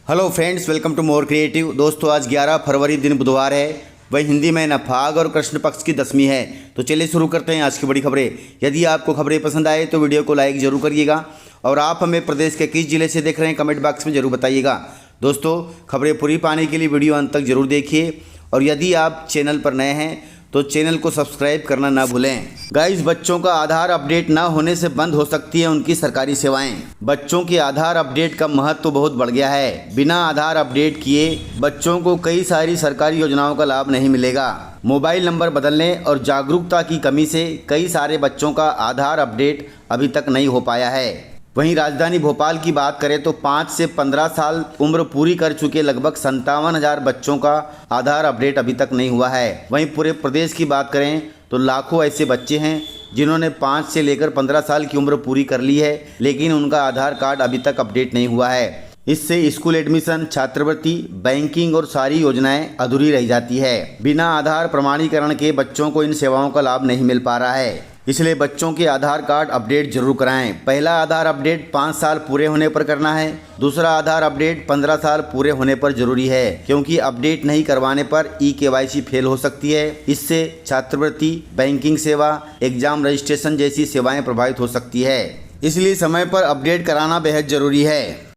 Hello friends, welcome to more creative. दोस्तों, आज 11 फरवरी दिन बुधवार है। वही हिंदी महीना फाग और कृष्ण पक्ष की दशमी है। तो चलिए शुरू करते हैं आज की बड़ी खबरें। यदि आपको खबरें पसंद आए तो वीडियो को लाइक जरूर करिएगा और आप हमें प्रदेश के किस जिले से देख रहे हैं कमेंट बॉक्स में जरूर बताइएगा। दोस्तों, खबरें पूरी पाने के लिए वीडियो अंत तक जरूर देखिए और यदि आप चैनल पर नए हैं तो चैनल को सब्सक्राइब करना ना भूलें। गाइस, बच्चों का आधार अपडेट ना होने से बंद हो सकती है उनकी सरकारी सेवाएं। बच्चों के आधार अपडेट का महत्व बहुत बढ़ गया है। बिना आधार अपडेट किए बच्चों को कई सारी सरकारी योजनाओं का लाभ नहीं मिलेगा। मोबाइल नंबर बदलने और जागरूकता की कमी से कई सारे बच्चों का आधार अपडेट अभी तक नहीं हो पाया है। वहीं राजधानी भोपाल की बात करें तो 5 से 15 साल उम्र पूरी कर चुके लगभग 57,000 बच्चों का आधार अपडेट अभी तक नहीं हुआ है। वहीं पूरे प्रदेश की बात करें तो लाखों ऐसे बच्चे हैं जिन्होंने 5 से लेकर 15 साल की उम्र पूरी कर ली है, लेकिन उनका आधार कार्ड अभी तक अपडेट नहीं हुआ है। इससे स्कूल एडमिशन, छात्रवृत्ति, बैंकिंग और सारी योजनाएं अधूरी रह जाती है। बिना आधार प्रमाणीकरण के बच्चों को इन सेवाओं का लाभ नहीं मिल पा रहा है। इसलिए बच्चों के आधार कार्ड अपडेट जरूर कराएं। पहला आधार अपडेट 5 साल पूरे होने पर करना है। दूसरा आधार अपडेट 15 साल पूरे होने पर जरूरी है, क्योंकि अपडेट नहीं करवाने पर ई-केवाईसी फेल हो सकती है। इससे छात्रवृत्ति, बैंकिंग सेवा, एग्जाम रजिस्ट्रेशन जैसी सेवाएं प्रभावित हो सकती है। इसलिए समय पर अपडेट कराना बेहद जरूरी है।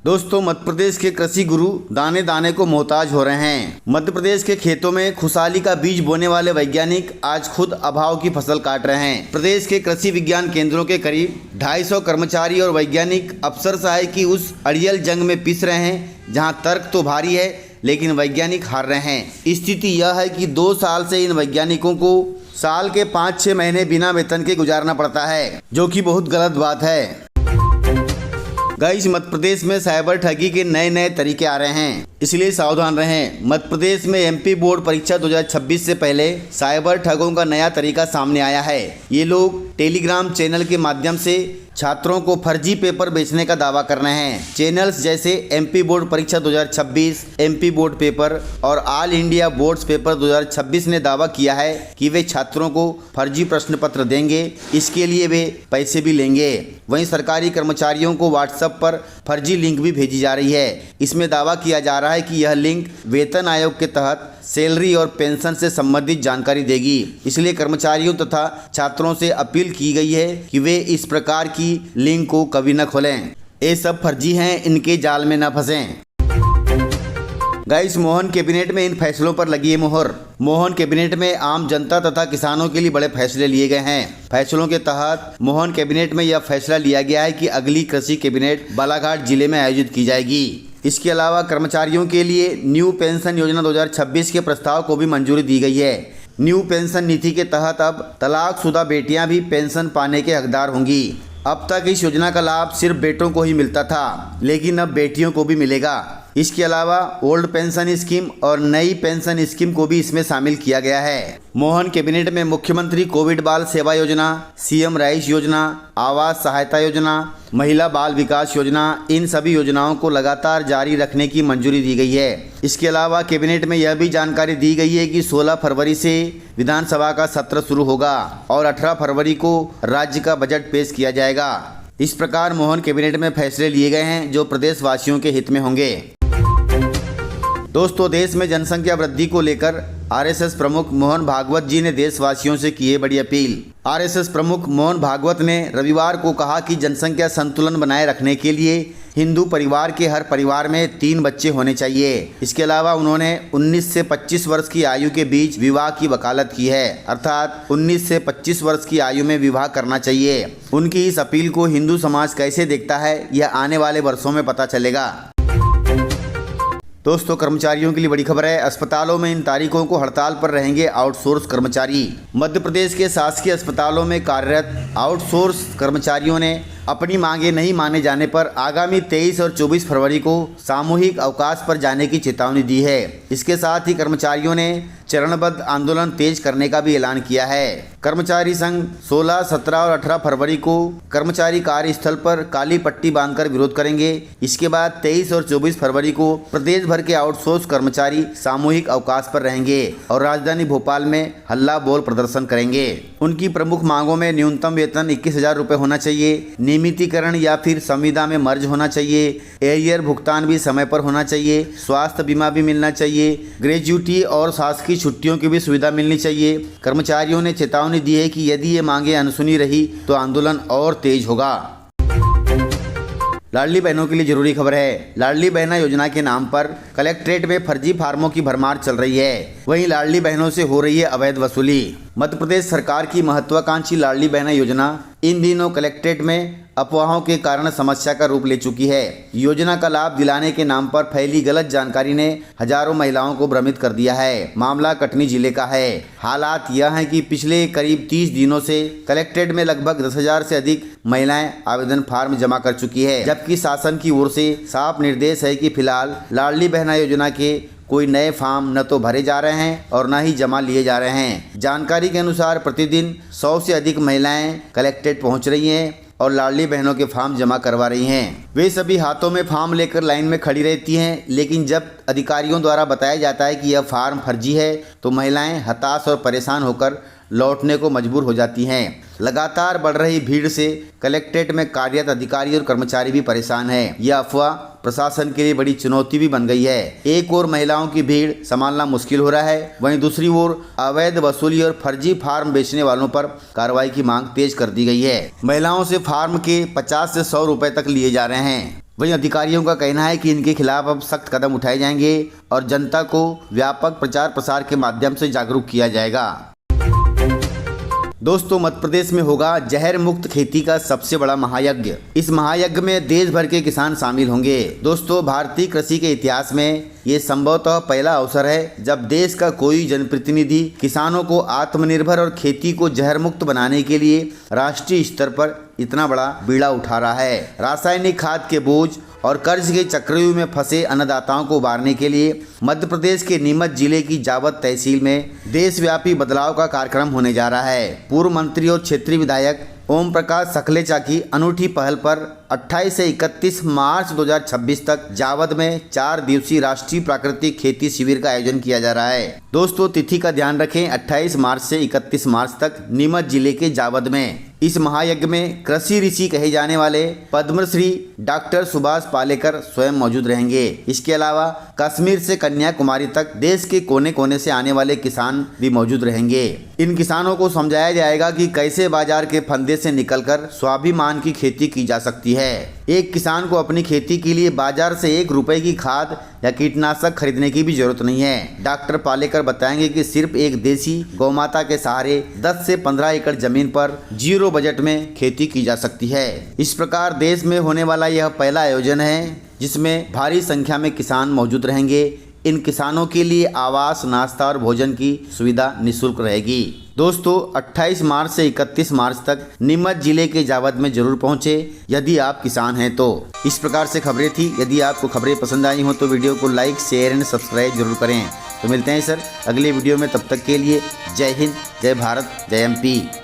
दोस्तों, मध्य प्रदेश के कृषि गुरु दाने दाने को मोहताज हो रहे हैं। मध्य प्रदेश के खेतों में खुशहाली का बीज बोने वाले वैज्ञानिक आज खुद अभाव की फसल काट रहे हैं। प्रदेश के कृषि विज्ञान केंद्रों के करीब 250 कर्मचारी और वैज्ञानिक अफसरशाही की उस अड़ियल जंग में पिस रहे हैं जहां तर्क तो भारी है लेकिन वैज्ञानिक हार रहे हैं। स्थिति यह है कि 2 साल से इन वैज्ञानिकों को साल के 5-6 महीने बिना वेतन के गुजारना पड़ता है, जो कि बहुत गलत बात है। गाइस, मध्य प्रदेश में साइबर ठगी के नए नए तरीके आ रहे हैं, इसलिए सावधान रहें। मध्य प्रदेश में एमपी बोर्ड परीक्षा 2026 से पहले साइबर ठगों का नया तरीका सामने आया है। ये लोग टेलीग्राम चैनल के माध्यम से छात्रों को फर्जी पेपर बेचने का दावा कर रहे हैं। चैनल्स जैसे एमपी बोर्ड परीक्षा 2026, एमपी बोर्ड पेपर और ऑल इंडिया बोर्ड्स पेपर 2026 ने दावा किया है कि वे छात्रों को फर्जी प्रश्न पत्र देंगे, इसके लिए वे पैसे भी लेंगे। वहीं सरकारी कर्मचारियों को व्हाट्सएप पर फर्जी लिंक भी भेजी जा रही है। इसमें दावा किया जा रहा है कि यह लिंक वेतन आयोग के तहत सैलरी और पेंशन से संबंधित जानकारी देगी। इसलिए कर्मचारियों तथा छात्रों से अपील की गई है कि वे इस प्रकार की लिंक को कभी न खोलें। ये सब फर्जी हैं, इनके जाल में न फंसें। गाइस, मोहन कैबिनेट में इन फैसलों पर लगी है मोहर। मोहन कैबिनेट में आम जनता तथा किसानों के लिए बड़े फैसले लिए गए हैं। फैसलों के तहत मोहन कैबिनेट में यह फैसला लिया गया है कि अगली कृषि कैबिनेट बालाघाट जिले में आयोजित की जाएगी। इसके अलावा कर्मचारियों के लिए न्यू पेंशन योजना 2026 के प्रस्ताव को भी मंजूरी दी गई है। न्यू पेंशन नीति के तहत अब तलाकशुदा बेटियां भी पेंशन पाने के हकदार होंगी। अब तक इस योजना का लाभ सिर्फ बेटों को ही मिलता था, लेकिन अब बेटियों को भी मिलेगा। इसके अलावा ओल्ड पेंशन स्कीम और नई पेंशन स्कीम को भी इसमें शामिल किया गया है। मोहन कैबिनेट में मुख्यमंत्री कोविड बाल सेवा योजना, सीएम राइस योजना, आवास सहायता योजना, महिला बाल विकास योजना, इन सभी योजनाओं को लगातार जारी रखने की मंजूरी दी गई है। इसके अलावा कैबिनेट में यह भी जानकारी दी गई है कि 16 फरवरी से विधानसभा का सत्र शुरू होगा और 18 फरवरी को राज्य का बजट पेश किया जाएगा। इस प्रकार मोहन कैबिनेट में फैसले लिए गए हैं जो प्रदेशवासियों के हित में होंगे। दोस्तों, देश में जनसंख्या वृद्धि को लेकर आरएसएस प्रमुख मोहन भागवत जी ने देशवासियों से की है बड़ी अपील। आरएसएस प्रमुख मोहन भागवत ने रविवार को कहा कि जनसंख्या संतुलन बनाए रखने के लिए हिंदू परिवार के हर परिवार में 3 बच्चे होने चाहिए। इसके अलावा उन्होंने 19 से 25 वर्ष की आयु के बीच विवाह की वकालत की है, अर्थात 19 से 25 वर्ष की आयु में विवाह करना चाहिए। उनकी इस अपील को हिंदू समाज कैसे देखता है, यह आने वाले वर्षों में पता चलेगा। दोस्तों, कर्मचारियों के लिए बड़ी खबर है। अस्पतालों में इन तारीखों को हड़ताल पर रहेंगे आउटसोर्स कर्मचारी। मध्य प्रदेश के शासकीय अस्पतालों में कार्यरत आउटसोर्स कर्मचारियों ने अपनी मांगे नहीं माने जाने पर आगामी 23 और 24 फरवरी को सामूहिक अवकाश पर जाने की चेतावनी दी है। इसके साथ ही कर्मचारियों ने चरणबद्ध आंदोलन तेज करने का भी ऐलान किया है। कर्मचारी संघ 16, 17 और 18 फरवरी को कर्मचारी कार्यस्थल पर काली पट्टी बांधकर विरोध करेंगे। इसके बाद 23 और 24 फरवरी को प्रदेश भर के आउटसोर्स कर्मचारी सामूहिक अवकाश पर रहेंगे और राजधानी भोपाल में हल्ला बोल प्रदर्शन करेंगे। उनकी प्रमुख मांगों में न्यूनतम वेतन 21,000 रुपये होना चाहिए, नियमितीकरण या फिर संविदा में मर्ज होना चाहिए। एरियर भुगतान भी समय पर होना चाहिए। स्वास्थ्य बीमा भी मिलना चाहिए। ग्रेजुइटी और शासकीय छुट्टियों की भी सुविधा मिलनी चाहिए। कर्मचारियों ने चेतावनी दी है कि यदि ये मांगे अनसुनी रही तो आंदोलन और तेज होगा। लाडली बहनों के लिए जरूरी खबर है। लाडली बहना योजना के नाम पर कलेक्ट्रेट में फर्जी फार्मों की भरमार चल रही है। वहीं लाडली बहनों से हो रही है अवैध वसूली। मध्य प्रदेश सरकार की महत्वाकांक्षी लाडली बहना योजना इन दिनों कलेक्ट्रेट में अफवाहों के कारण समस्या का रूप ले चुकी है। योजना का लाभ दिलाने के नाम पर फैली गलत जानकारी ने हजारों महिलाओं को भ्रमित कर दिया है। मामला कटनी जिले का है। हालात यह है कि पिछले करीब 30 दिनों से कलेक्ट्रेट में लगभग 10,000 से अधिक महिलाएं आवेदन फार्म जमा कर चुकी है, जबकि शासन की ओर से साफ निर्देश है कि फिलहाल लाडली बहना योजना के कोई नए फॉर्म न तो भरे जा रहे हैं और न ही जमा लिए जा रहे हैं। जानकारी के अनुसार प्रतिदिन 100 से अधिक महिलाएं कलेक्ट्रेट पहुंच रही हैं और लाडली बहनों के फॉर्म जमा करवा रही हैं। वे सभी हाथों में फॉर्म लेकर लाइन में खड़ी रहती हैं, लेकिन जब अधिकारियों द्वारा बताया जाता है कि यह फॉर्म फर्जी है तो महिलाएं हताश और परेशान होकर लौटने को मजबूर हो जाती हैं। लगातार बढ़ रही भीड़ से कलेक्ट्रेट में कार्यरत अधिकारी और कर्मचारी भी परेशान हैं। यह अफवाह प्रशासन के लिए बड़ी चुनौती भी बन गई है। एक ओर महिलाओं की भीड़ संभालना मुश्किल हो रहा है, वहीं दूसरी ओर अवैध वसूली और फर्जी फार्म बेचने वालों पर कार्रवाई की मांग तेज कर दी गई है। महिलाओं से फार्म के 50 से 100 रुपए तक लिए जा रहे हैं। वहीं अधिकारियों का कहना है कि इनके खिलाफ अब सख्त कदम उठाए जाएंगे और जनता को व्यापक प्रचार प्रसार के माध्यम से जागरूक किया जाएगा। दोस्तों, मध्य प्रदेश में होगा जहर मुक्त खेती का सबसे बड़ा महायज्ञ। इस महायज्ञ में देश भर के किसान शामिल होंगे। दोस्तों, भारतीय कृषि के इतिहास में ये संभवतः पहला अवसर है जब देश का कोई जनप्रतिनिधि किसानों को आत्मनिर्भर और खेती को जहर मुक्त बनाने के लिए राष्ट्रीय स्तर पर इतना बड़ा बीड़ा उठा रहा है। रासायनिक खाद के बोझ और कर्ज के चक्रव्यूह में फंसे अन्नदाताओं को उबारने के लिए मध्य प्रदेश के नीमच जिले की जावद तहसील में देशव्यापी बदलाव का कार्यक्रम होने जा रहा है। पूर्व मंत्री और क्षेत्रीय विधायक ओम प्रकाश सखलेचा की अनूठी पहल पर 28 से 31 मार्च 2026 तक जावद में 4 दिवसीय राष्ट्रीय प्राकृतिक खेती शिविर का आयोजन किया जा रहा है। दोस्तों, तिथि का ध्यान रखें, 28 मार्च से 31 मार्च तक नीमच जिले के जावद में। इस महायज्ञ में कृषि ऋषि कहे जाने वाले पद्मश्री डॉक्टर सुभाष पालेकर स्वयं मौजूद रहेंगे। इसके अलावा कश्मीर से कन्याकुमारी तक देश के कोने कोने से आने वाले किसान भी मौजूद रहेंगे। इन किसानों को समझाया जाएगा कि कैसे बाजार के फंदे से निकलकर स्वाभिमान की खेती की जा सकती है। एक किसान को अपनी खेती के लिए बाजार से 1 रुपए की खाद या कीटनाशक खरीदने की भी जरूरत नहीं है। डॉक्टर पालेकर बताएंगे कि सिर्फ एक देसी गौमाता के सहारे 10 से 15 एकड़ जमीन पर 0 बजट में खेती की जा सकती है। इस प्रकार देश में होने वाला यह पहला आयोजन है जिसमें भारी संख्या में किसान मौजूद रहेंगे। इन किसानों के लिए आवास, नाश्ता और भोजन की सुविधा निःशुल्क रहेगी। दोस्तों, 28 मार्च से 31 मार्च तक नीमच जिले के जावद में जरूर पहुंचे यदि आप किसान हैं तो। इस प्रकार से खबरें थी। यदि आपको खबरें पसंद आई हो तो वीडियो को लाइक, शेयर एंड सब्सक्राइब जरूर करें। तो मिलते हैं सर अगले वीडियो में, तब तक के लिए जय हिंद, जय भारत, जय MP।